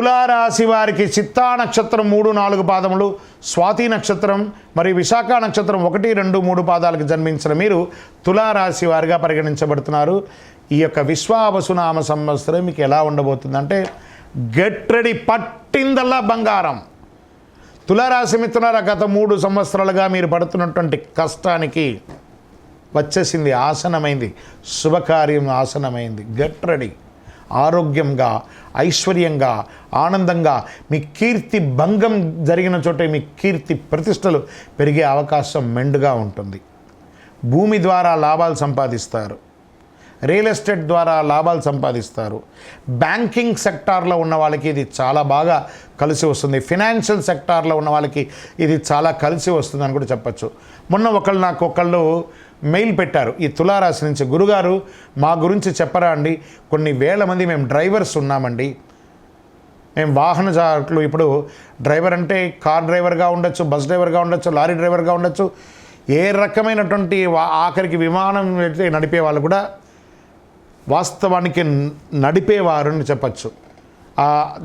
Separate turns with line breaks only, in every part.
తులారాశి వారికి చిత్తా నక్షత్రం 3-4 పాదములు, స్వాతి నక్షత్రం మరియు విశాఖ నక్షత్రం 1, 2, 3 పాదాలకు జన్మించిన మీరు తులారాశి వారిగా పరిగణించబడుతున్నారు. ఈ యొక్క విశ్వావసునామ సంవత్సరం మీకు ఎలా ఉండబోతుందంటే గెట్ రెడీ, పట్టిందల్లా బంగారం. తులారాశి మిత్రులారా, గత 3 సంవత్సరాలుగా మీరు పడుతున్నటువంటి కష్టానికి వచ్చేసింది, ఆసనమైంది, శుభకార్యం ఆసనమైంది. Get ready. ఆరోగ్యంగా, ఐశ్వర్యంగా, ఆనందంగా, మీ కీర్తి భంగం జరిగిన చోటే మీ కీర్తి ప్రతిష్టలు పెరిగే అవకాశం మెండుగా ఉంటుంది. భూమి ద్వారా లాభాలు సంపాదిస్తారు, రియల్ ఎస్టేట్ ద్వారా లాభాలు సంపాదిస్తారు. బ్యాంకింగ్ సెక్టార్లో ఉన్న వాళ్ళకి ఇది చాలా బాగా కలిసి వస్తుంది. ఫినాన్షియల్ సెక్టార్లో ఉన్న వాళ్ళకి ఇది చాలా కలిసి వస్తుందని కూడా చెప్పచ్చు. మొన్న ఒకళ్ళు మెయిల్ పెట్టారు ఈ తులారాశి నుంచి, గురుగారు మా గురించి చెప్పరా అండి, కొన్ని వేల మంది మేము డ్రైవర్స్ ఉన్నామండి, మేము వాహనదారులు. ఇప్పుడు డ్రైవర్ అంటే కార్ డ్రైవర్గా ఉండొచ్చు, బస్ డ్రైవర్గా ఉండొచ్చు, లారీ డ్రైవర్గా ఉండొచ్చు, ఏ రకమైనటువంటి ఆఖరికి విమానం నడిపే వాళ్ళు కూడా వాస్తవానికి నడిపేవారు అని చెప్పచ్చు.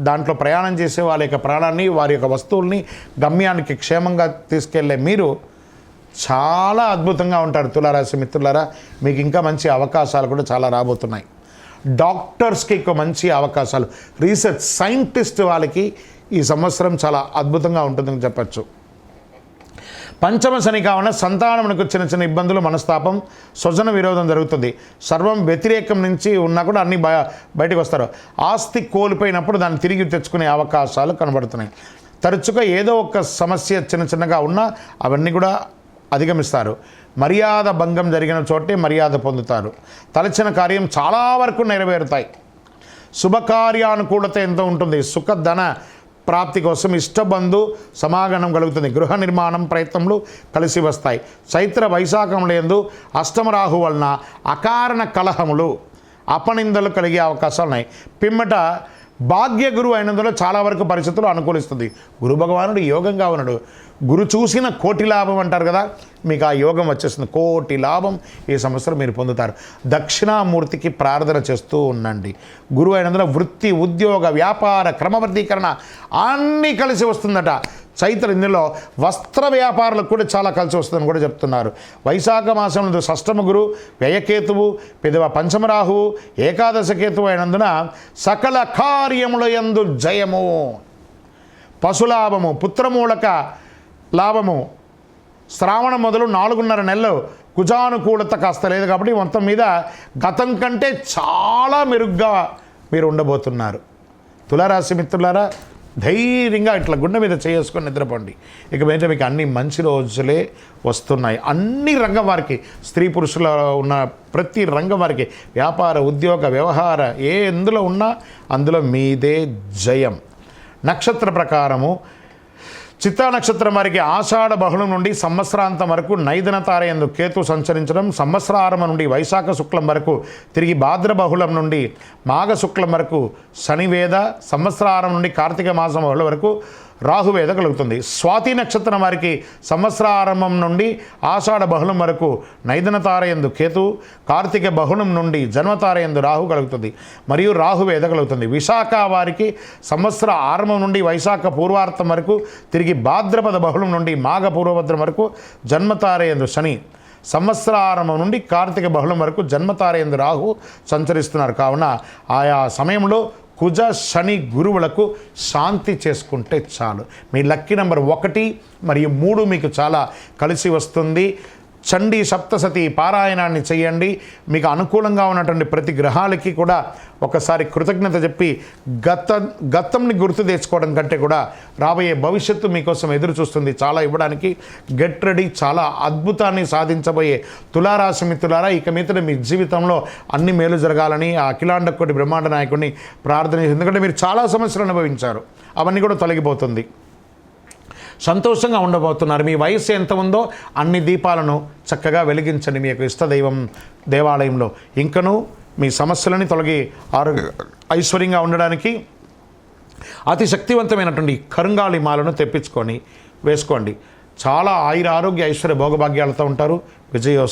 దాంట్లో ప్రయాణం చేసే వాళ్ళ యొక్క ప్రాణాన్ని, వారి యొక్క వస్తువుల్ని గమ్యానికి క్షేమంగా తీసుకెళ్లే మీరు చాలా అద్భుతంగా ఉంటారు. తులారాశి మిత్రులారా, మీకు ఇంకా మంచి అవకాశాలు కూడా చాలా రాబోతున్నాయి. డాక్టర్స్కి ఎక్కువ మంచి అవకాశాలు, రీసెర్చ్ సైంటిస్ట్ వాళ్ళకి ఈ సంవత్సరం చాలా అద్భుతంగా ఉంటుందని చెప్పచ్చు. పంచమ శని కావున సంతానమునకు చిన్న చిన్న ఇబ్బందులు, మనస్తాపం, స్వజన విరోధం జరుగుతుంది. సర్వం వ్యతిరేకం నుంచి ఉన్నా కూడా అన్నీ బయటకు వస్తారు. ఆస్తి కోల్పోయినప్పుడు దాన్ని తిరిగి తెచ్చుకునే అవకాశాలు కనబడుతున్నాయి. తరచుగా ఏదో ఒక సమస్య చిన్నగా ఉన్నా అవన్నీ కూడా అధిగమిస్తారు. మర్యాద భంగం జరిగిన చోటే మర్యాద పొందుతారు. తలచిన కార్యం చాలా వరకు నెరవేరుతాయి. శుభకార్యానుకూలత ఎంతో ఉంటుంది. సుఖధన ప్రాప్తి కోసం ఇష్టబంధు సమాగమనం కలుగుతుంది. గృహ నిర్మాణం ప్రయత్నములు కలిసి వస్తాయి. చైత్ర వైశాఖములందు అష్టమ రాహు వలన అకారణ కలహములు, అపనిందలు కలిగే అవకాశాలు ఉన్నాయి. పిమ్మట భాగ్య గురువు అయినందులో చాలా వరకు పరిస్థితులు అనుకూలిస్తుంది. గురు భగవానుడు యోగంగా ఉన్నాడు. గురు చూసిన కోటి లాభం అంటారు కదా, మీకు ఆ యోగం వచ్చేస్తుంది. కోటి లాభం ఈ సంవత్సరం మీరు పొందుతారు. దక్షిణామూర్తికి ప్రార్థన చేస్తూ ఉండండి. గురువు అయినందులో వృత్తి, ఉద్యోగ, వ్యాపార క్రమబద్ధీకరణ అన్నీ కలిసి వస్తుందట. చైత్ర ఇందులో వస్త్ర వ్యాపారులకు కూడా చాలా కలిసి వస్తుందని కూడా చెప్తున్నారు. వైశాఖ మాసంలో షష్టమ గురు, వ్యయకేతువు, పెదవ పంచమరాహువు, ఏకాదశ కేతువు అయినందున సకల కార్యముల యందు జయము, పశులాభము, పుత్రమూలక లాభము. శ్రావణం మొదలు 4.5 నెలలు కుజానుకూలత కాస్త లేదు కాబట్టి మొత్తం మీద గతం కంటే చాలా మెరుగ్గా మీరు ఉండబోతున్నారు. తులారాశి మిత్రులారా, ధైర్యంగా ఇట్లా గుండె మీద చేసుకొని నిద్రపోండి. ఇక మీద మీకు అన్ని మంచి రోజులే వస్తున్నాయి. అన్ని రంగం వారికి, స్త్రీ పురుషుల ఉన్న ప్రతి రంగం వారికి, వ్యాపార, ఉద్యోగ, వ్యవహార ఎందులో ఉన్నా అందులో మీదే జయం. నక్షత్ర ప్రకారము చిత్తా నక్షత్రం వారికి ఆషాఢ బహుళం నుండి సంవత్సరాంతం వరకు నైదన తారయందు కేతు సంచరించడం, సంవత్సరారంభం నుండి వైశాఖ శుక్లం వరకు తిరిగి భాద్ర బహుళం నుండి మాఘ శుక్లం వరకు శనివేద, సంవత్సరారం నుండి కార్తీక మాసం బహుళ వరకు రాహువేద కలుగుతుంది. స్వాతి నక్షత్రం వారికి సంవత్సరారంభం నుండి ఆషాఢ బహుళం వరకు నైదన తారయందు కేతు, కార్తీక బహుళం నుండి జన్మతారయందు రాహు కలుగుతుంది మరియు రాహువేద కలుగుతుంది. విశాఖ వారికి సంవత్సర ఆరంభం నుండి వైశాఖ పూర్వార్థం వరకు తిరిగి భాద్రపద బహుళం నుండి మాఘ పూర్వభద్రం వరకు జన్మతారయందు శని, సంవత్సరారంభం నుండి కార్తీక బహుళం వరకు జన్మతారయందు రాహు సంచరిస్తున్నారు. కావున ఆయా సమయంలో కుజ, శని, గురువులకు శాంతి చేసుకుంటే చాలు. మీ లక్కీ నెంబర్ 1 మరియు 3 మీకు చాలా కలిసి వస్తుంది. చండీ సప్తసతి పారాయణాన్ని చేయండి. మీకు అనుకూలంగా ఉన్నటువంటి ప్రతి గ్రహాలకి కూడా ఒకసారి కృతజ్ఞత చెప్పి గతంని గుర్తు తెచ్చుకోవడం కంటే కూడా రాబోయే భవిష్యత్తు మీకోసం ఎదురు చూస్తుంది చాలా ఇవ్వడానికి. Get ready. చాలా అద్భుతాన్ని సాధించబోయే తులారాశి మిత్రులారా, ఇక మీదట మీ జీవితంలో అన్ని మేలు జరగాలని ఆ అఖిలాండ కోటి బ్రహ్మాండ నాయకుడిని ప్రార్థన. ఎందుకంటే మీరు చాలా సమస్యలు అనుభవించారు, అవన్నీ కూడా తొలగిపోతుంది. సంతోషంగా ఉండబోతున్నారు. మీ వయస్సు ఎంత ఉందో అన్ని దీపాలను చక్కగా వెలిగించండి మీ యొక్క ఇష్టదైవం దేవాలయంలో. ఇంకనూ మీ సమస్యలని తొలగి ఐశ్వర్యంగా ఉండడానికి అతి శక్తివంతమైనటువంటి కరుంగాళి మాలను తెప్పించుకొని వేసుకోండి. చాలా ఆయుర ఆరోగ్య ఐశ్వర్య భోగభాగ్యాలతో ఉంటారు. విజయోస్తు.